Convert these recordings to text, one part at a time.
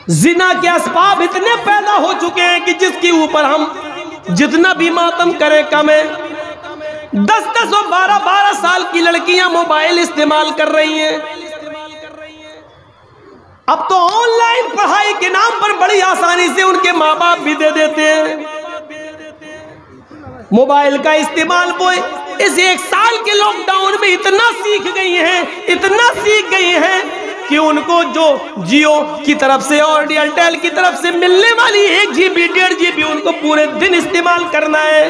जिना के असबाब इतने पैदा हो चुके हैं कि जिसके ऊपर हम जितना भी मातम करें कम है। 10-10 और 12-12 साल की लड़कियां मोबाइल इस्तेमाल कर रही हैं। अब तो ऑनलाइन पढ़ाई के नाम पर बड़ी आसानी से उनके माँ बाप भी दे देते हैं मोबाइल का इस्तेमाल। वो इस 1 साल के लॉकडाउन में इतना सीख गई हैं कि उनको जो जियो की तरफ से और एयरटेल की तरफ से मिलने वाली 1 GB 1.5 GB उनको पूरे दिन इस्तेमाल करना है।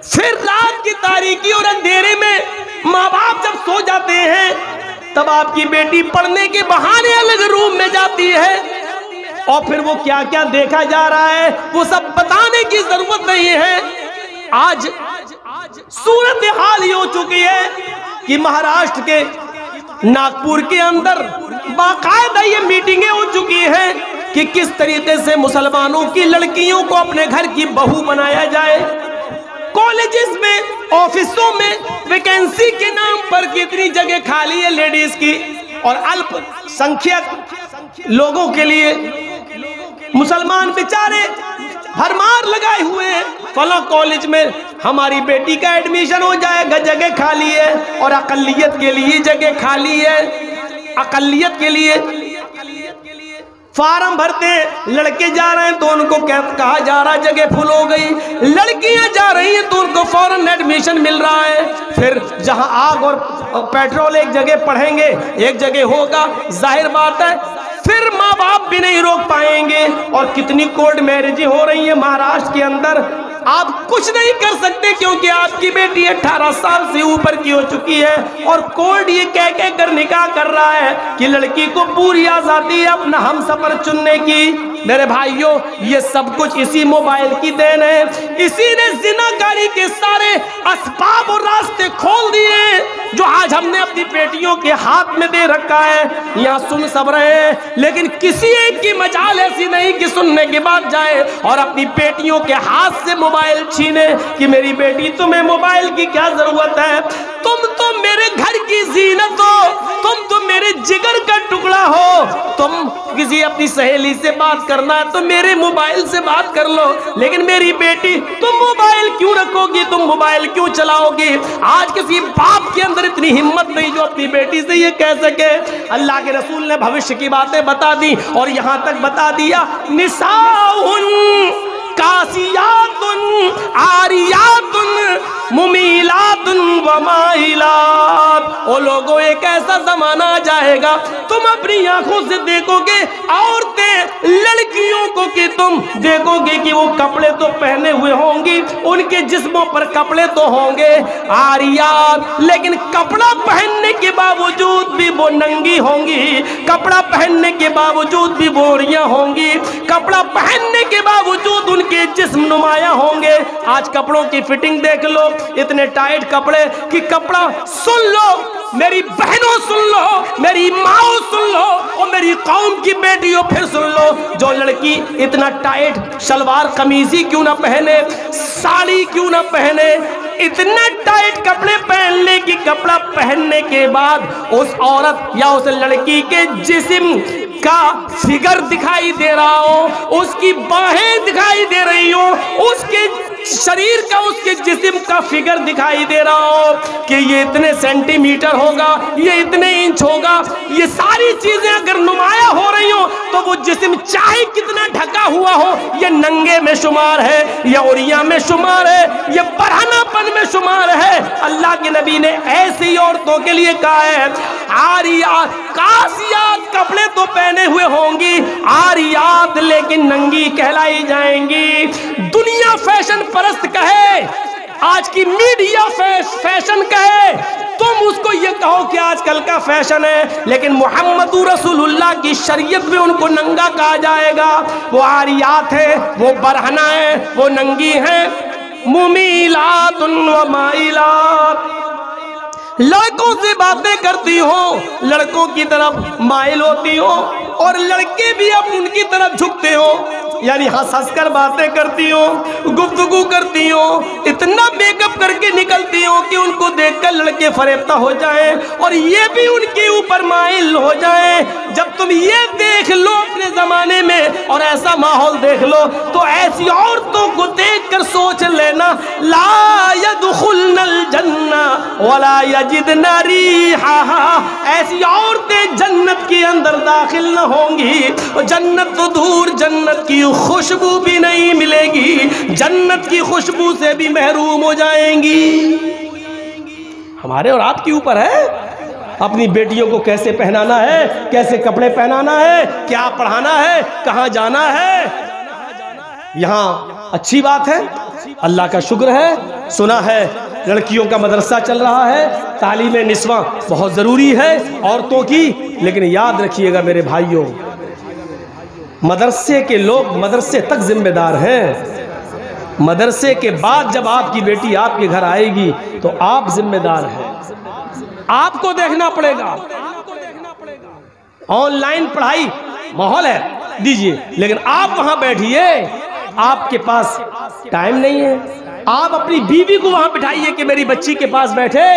फिर रात की तारीकी और अंधेरे में माँ बाप जब सो जाते हैं तब आपकी बेटी पढ़ने के बहाने अलग रूम में जाती है और फिर वो क्या क्या देखा जा रहा है वो सब बताने की जरूरत नहीं है। आज सूरत हाल ये हो चुकी है कि महाराष्ट्र के नागपुर के अंदर बाकायदा ये मीटिंगें हो चुकी हैं कि किस तरीके से मुसलमानों की लड़कियों को अपने घर की बहू बनाया जाए। कॉलेजेस में, ऑफिसों में वैकेंसी के नाम पर कितनी जगह खाली है लेडीज की, और अल्पसंख्यक लोगों के लिए मुसलमान बेचारे भरमार लगाए हुए हैं। फला कॉलेज में हमारी बेटी का एडमिशन हो जाएगा, जगह खाली है, और अकलियत के लिए जगह खाली है। अकलियत के लिए फार्म भरते हैं, लड़के जा रहे हैं तो उनको कहा जा रहा है जगह फुल हो गई, लड़कियां जा रही हैं तो उनको फौरन एडमिशन मिल रहा है। फिर जहां आग और पेट्रोल एक जगह पढ़ेंगे एक जगह होगा, जाहिर बात है फिर माँ बाप भी नहीं रोक पाएंगे। और कितनी कोर्ट मैरिजें हो रही है महाराष्ट्र के अंदर, आप कुछ नहीं कर सकते क्योंकि आपकी बेटी 18 साल से ऊपर की हो चुकी है और कोर्ट ये कह कर निकाह कर रहा है कि लड़की को पूरी आजादी है अपना हमसफर चुनने की। मेरे भाइयों, ये सब कुछ इसी मोबाइल की देन है। इसी ने जिनाकारी के सारे असबाब और रास्ते खोल दिए जो आज हमने अपनी बेटियों के हाथ में दे रखा है। यहाँ सुन सब रहे हैं लेकिन किसी एक की मजाल ऐसी नहीं कि सुनने के बाद जाए और अपनी बेटियों के हाथ से मोबाइल छीने कि मेरी बेटी तुम्हें मोबाइल की क्या जरूरत है, तुम तो मेरे घर की जीनत हो, तुम तो मेरे जिगर का टुकड़ा हो, तुम किसी अपनी सहेली से बात करना है तो मेरे मोबाइल से बात कर लो, लेकिन मेरी बेटी तुम मोबाइल क्यों रखोगी, तुम मोबाइल क्यों चलाओगी। आज किसी बाप के अंदर इतनी हिम्मत नहीं जो अपनी बेटी से ये कह सके। अल्लाह के रसूल ने भविष्य की बातें बता दी और यहाँ तक बता दिया, निसाउन कासियातुन आरियातुन मुमीलातुन व माइलात। ओ लोगों, एक ऐसा जमाना आ जाएगा तुम अपनी आंखों से देखोगे औरतें लड़कियों को कि तुम देखोगे कि वो कपड़े तो पहने हुए होंगी, उनके जिस्मों पर कपड़े तो होंगे आरियात, लेकिन कपड़ा पहनने के बावजूद भी वो नंगी होंगी, कपड़ा पहनने के बावजूद भी बोरियां होंगी, कपड़ा पहनने के बावजूद उनके जिस्म नुमाया होंगे। आज कपड़ों की फिटिंग देख लो, इतने टाइट कपड़े कि कपड़ा, सुन लो मेरी बहनों, सुन लो मेरी माओ, सुन लो और मेरी कौम की बेटियों फिर सुन लो, जो लड़की इतना टाइट शलवार कमीज ही क्यों ना पहने, साड़ी क्यों ना पहने, इतना टाइट कपड़े पहन ले कि कपड़ा पहनने के बाद उस औरत या उस लड़की के जिस्म का फिगर दिखाई दे रहा हो, उसकी बाहें दिखाई दे रही हो, उसके शरीर का, उसके जिस्म का फिगर दिखाई दे रहा हो कि ये इतने सेंटीमीटर होगा, ये इतने इंच होगा। ये सारी चीजें अगर नुमाया हो रही हो तो वो जिस्म चाहे कितना ढका हुआ हो, ये नंगे में शुमार है, ये उरिया में शुमार है, ये बरहनापन में शुमार है। अल्लाह के नबी ने ऐसी औरतों के लिए कहा है, आरियात कासियात, कपड़े तो पहने हुए होंगी, आरियात लेकिन नंगी कहलाई जाएंगी। दुनिया फैशन परस्त कहे, आज की मीडिया फैशन कहे, तुम उसको ये कहो कि आजकल का फैशन है, लेकिन मोहम्मद रसूलुल्लाह की शरीयत में उनको नंगा कहा जाएगा। वो आरियात है, वो बरहना है, वो नंगी है। मुमीलातुन व माइलात, लड़कों से बातें करती हो, लड़कों की तरफ माइल होती हो और लड़के भी अब उनकी तरफ झुकते हो, यानी हंस हंस कर बातें करती हो, गुफ्तगू करती हो, इतना मेकअप करके निकलती हो कि उनको देखकर लड़के फरेबता हो जाएं और ये भी उनके ऊपर माइल हो जाएं। जब तुम ये देख लो अपने जमाने में और ऐसा माहौल देख लो तो ऐसी औरतों को देखकर सोच लेना, ला यदखुलनल जन्ना वला यजिदना रिहा, ऐसी औरतें जन्नत के अंदर दाखिल न होंगी, जन्नत तो दूर जन्नत की खुशबू भी नहीं मिलेगी, जन्नत की खुशबू से भी महरूम हो जाएंगी। हमारे और आपके ऊपर है अपनी बेटियों को कैसे पहनाना है, कैसे कपड़े पहनाना है, क्या पढ़ाना है, कहाँ जाना है। यहाँ अच्छी बात है, अल्लाह का शुक्र है, सुना है लड़कियों का मदरसा चल रहा है, तालीम निस्वा बहुत ज़रूरी है औरतों की, लेकिन याद रखिएगा मेरे भाइयों, मदरसे के लोग मदरसे तक जिम्मेदार हैं। मदरसे के बाद जब आपकी बेटी आपके घर आएगी तो आप जिम्मेदार हैं, आपको देखना पड़ेगा। ऑनलाइन पढ़ाई माहौल है दीजिए, लेकिन आप वहां बैठिए, आपके पास टाइम नहीं है। आप अपनी बीवी को वहां बिठाइए कि मेरी बच्ची के पास बैठे,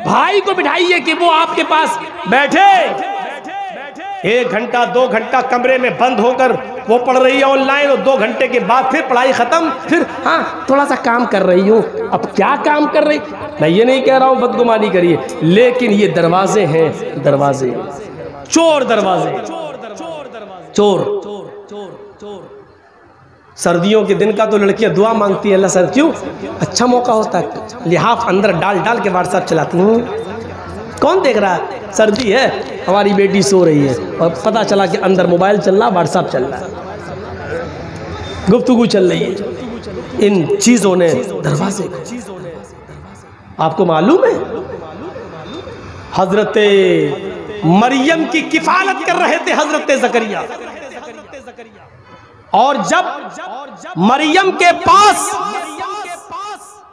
भाई को बिठाइए कि वो आपके पास बैठे। 1 घंटा 2 घंटा कमरे में बंद होकर वो पढ़ रही है ऑनलाइन, और 2 घंटे के बाद फिर पढ़ाई खत्म, फिर हाँ थोड़ा सा काम कर रही हूँ। अब क्या काम कर रही, मैं ये नहीं कह रहा हूँ बदगुमानी करिए, लेकिन ये दरवाजे हैं, दरवाजे, चोर दरवाजे, चोर। सर्दियों के दिन का तो लड़कियां दुआ मांगती है, अल्लाह सर क्यों अच्छा मौका होता है, लिहाफ अंदर डाल डाल के व्हाट्सएप चलाती हूँ, कौन देख रहा है, सर्दी है, हमारी बेटी सो रही है और पता चला कि अंदर मोबाइल चल रहा, व्हाट्सएप चल रहा है, गुफ्तगू चल रही है। इन चीजों ने दरवाजे, आपको मालूम है हजरत मरियम की किफालत कर रहे थे हजरत ज़करिया, और जब मरियम के पास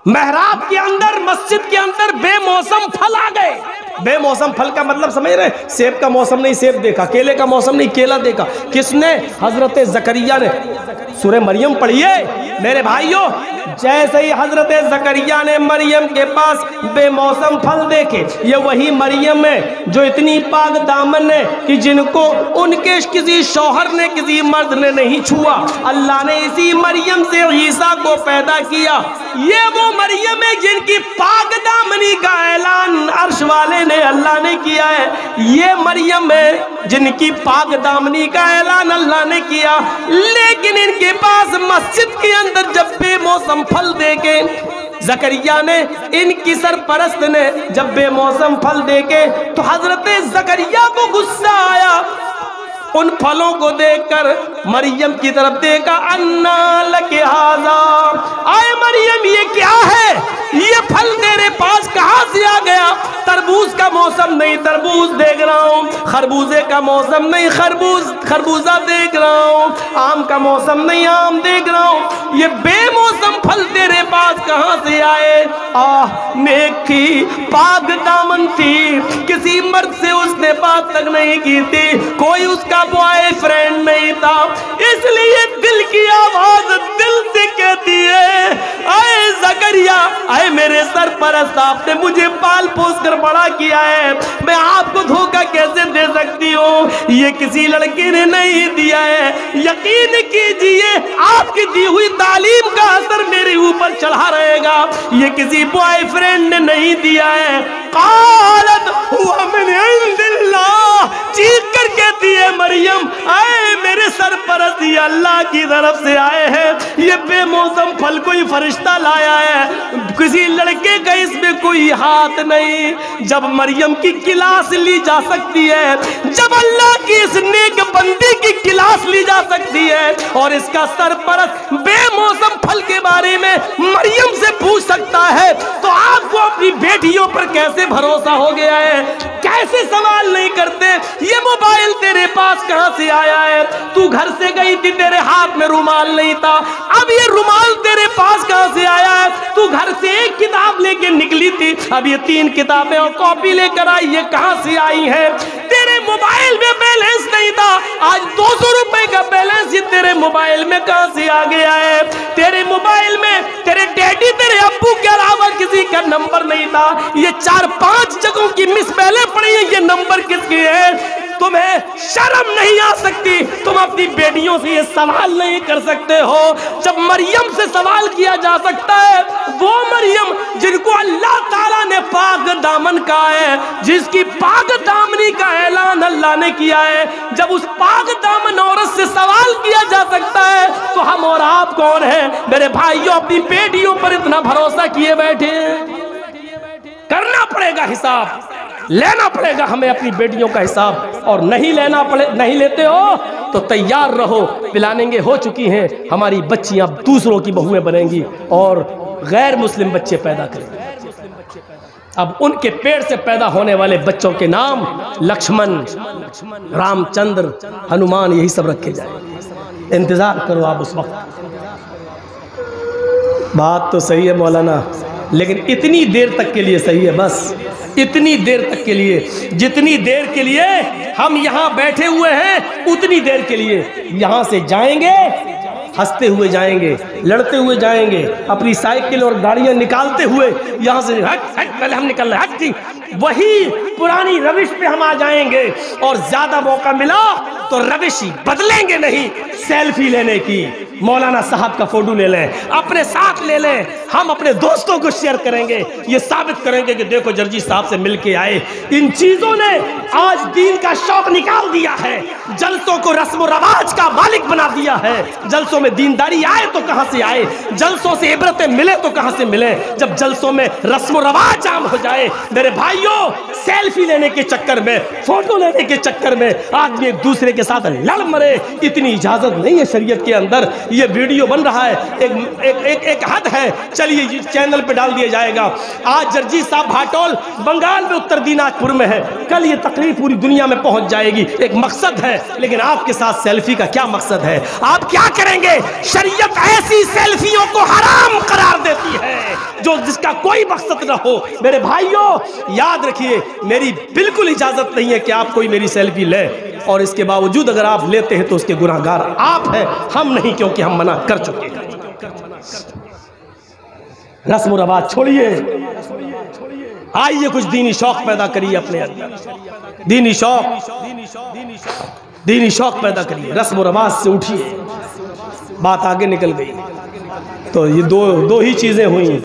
मेहराब के अंदर मस्जिद के अंदर बेमौसम फल आ गए। बेमौसम फल का मतलब समझ रहे, सेब का मौसम नहीं सेब देखा, केले का मौसम नहीं केला देखा, किसने, हजरत ज़करिया ने। सूरह मरियम पढ़िए मेरे भाइयों, जैसे ही हजरत ज़करिया ने मरियम के पास बेमौसम फल देखे, ये वही मरियम है जो इतनी पाक दामन है कि जिनको उनके किसी शौहर ने, किसी मर्द ने नहीं छुआ। अल्लाह ने इसी मरियम से ईसा को पैदा किया। ये वो मरियम है जिनकी पाक दामनी का ऐलान अर्श वाले ने, अल्लाह ने किया है। ये मरियम है जिनकी पाक दामनी का ऐलान अल्लाह ने किया, लेकिन इनके पास मस्जिद के अंदर जब बेमौसम फल देके ज़करिया ने, इनकी सरपरस्त ने जब बेमौसम फल देके, तो हजरत ज़करिया को गुस्सा आया। उन फलों को देखकर मरियम की तरफ देखा, अन्ना लके हाज़ा, आए मरियम ये क्या है, ये फल तेरे पास कहाँ से आ गया। तरबूज का मौसम नहीं तरबूज देख रहा हूँ, खरबूजे का मौसम नहीं खरबूजा देख रहा हूँ, आम का मौसम नहीं आम देख रहा हूँ, ये बेमौसम फल तेरे पास कहाँ से आए। नेक थी, पाक दामन थी, किसी मर्द से उसने बात तक नहीं की थी, कोई उसका बॉयफ्रेंड नहीं था, इसलिए दिल की आवाज दिल से कहती है, आए ज़करिया, आए मेरे सरपरस्त, आपने मुझे पाल पोस कर बड़ा किया है, मैं आपको धोखा कैसे दे सकती हूँ, ये किसी लड़के ने नहीं दिया है। यकीन कीजिए आपकी दी हुई तालीम का असर मेरे ऊपर चढ़ा रहेगा, ये किसी बॉयफ्रेंड ने नहीं दिया है। क़ालत हुआ मिन इंदिल्लाह, चीख कर कहती है मरियम, आए मेरे सरपरस्त, ये अल्लाह की तरफ से आए हैं, ये बेमौसम फल कोई फरिश्ता लाया है, किसी लड़के का इसमें कोई हाथ नहीं। जब मरियम की क्लास ली जा सकती है, जब अल्लाह की इस नेक बंदी की क्लास ली जा सकती है, और इसका सरपरस्त बेमौसम फल के बारे में मरियम से पूछ सकता है, तो आपको अपनी बेटियों पर कैसे भरोसा हो गया है, कैसे सवाल नहीं करते। ये मोबाइल तेरे पास कहां से आया है, तू घर से गई थी तेरे हाथ में रुमाल नहीं था, अब ये रुमाल तेरे पास कहां से आया है, तू घर से एक किताब लेके निकली थी, अब ये 3 किताबें और कॉपी लेकर आई, ये कहां से आई है। तेरे मोबाइल में बैलेंस नहीं था, आज 200 रुपए का बैलेंस ही तेरे मोबाइल में कहां से आ गया है। तेरे मोबाइल में तेरे डैडी तेरे अब्बू के अलावा किसी का नंबर नहीं था, ये 4-5 जगहों की मिस पहले पड़ी है, ये नंबर किसके है। तुम्हें शर्म नहीं आ सकती, तुम अपनी बेटियों से ये सवाल नहीं कर सकते हो। जब मरियम से सवाल किया जा सकता है, वो मरियम जिनको अल्लाह ताला ने पाक दामन कहा है, जिसकी पाक दामनी का ऐलान अल्लाह ने किया है, जब उस पाक दामन औरत से सवाल किया जा सकता है तो हम और आप कौन हैं? मेरे भाइयों, अपनी बेटियों पर इतना भरोसा किए बैठे हैं। करना पड़ेगा हिसाब, लेना पड़ेगा हमें अपनी बेटियों का हिसाब। और नहीं लेते हो तो तैयार रहो, पिलानेंगे हो चुकी हैं हमारी बच्चियां, दूसरों की बहुएं बनेंगी और गैर मुस्लिम बच्चे पैदा करेंगे। अब उनके पेट से पैदा होने वाले बच्चों के नाम लक्ष्मण, रामचंद्र, हनुमान, यही सब रखे जाएंगे। इंतजार करो आप उस वक्त। बात तो सही है मौलाना, लेकिन इतनी देर तक के लिए सही है, बस इतनी देर तक के लिए, जितनी देर के लिए हम यहाँ बैठे हुए हैं उतनी देर के लिए। यहाँ से जाएंगे, हंसते हुए जाएंगे, लड़ते हुए जाएंगे, अपनी साइकिल और गाड़ियां निकालते हुए यहाँ से हट पहले हम निकल रहे हट, वही पुरानी रविश पे हम आ जाएंगे। और ज्यादा मौका मिला तो रविश बदलेंगे नहीं, सेल्फी लेने की, मौलाना साहब का फोटो ले लें, अपने साथ ले लें, हम अपने दोस्तों को शेयर करेंगे, ये साबित करेंगे कि देखो जर्जी साहब से मिलके आए। इन चीजों ने आज दीन का शौक निकाल दिया है, जलसों को रस्म व रवाज का मालिक बना दिया है। जलसों में दीनदारी आए तो कहां से आए, जलसों से इबरतें मिले तो कहां से मिले, जब जलसों में रस्म व रवाज आम हो जाए। मेरे भाइयों, सेल्फी लेने के चक्कर में, फोटो लेने के चक्कर में आदमी एक दूसरे के साथ लड़ मरे, इतनी इजाजत नहीं है शरीयत के अंदर। ये वीडियो बन रहा है, एक हद है, चलिए चैनल पे डाल दिया जाएगा। आज जर्जी साहब भाटोल बंगाल में उत्तर दिनाजपुर में है, कल ये तकरीर पूरी दुनिया में पहुंच जाएगी। एक मकसद है, लेकिन आपके साथ सेल्फी का क्या मकसद है? आप क्या करेंगे? शरीयत ऐसी सेल्फियों को हराम करार देती है जो जिसका कोई मकसद ना हो। मेरे भाइयों याद रखिए, मेरी बिल्कुल इजाजत नहीं है कि आप कोई मेरी सेल्फी ले, और इसके बावजूद अगर आप लेते हैं तो उसके गुनाहगार आप हैं, हम नहीं, क्योंकि हम मना कर चुके हैं। रस्म व रवाज छोड़िए, आइए कुछ दीनी शौक पैदा करिए अपने अंदर, दीनी शौक पैदा करिए, रस्म व रवाज से उठिए। बात आगे निकल गई तो ये दो ही चीजें हुई।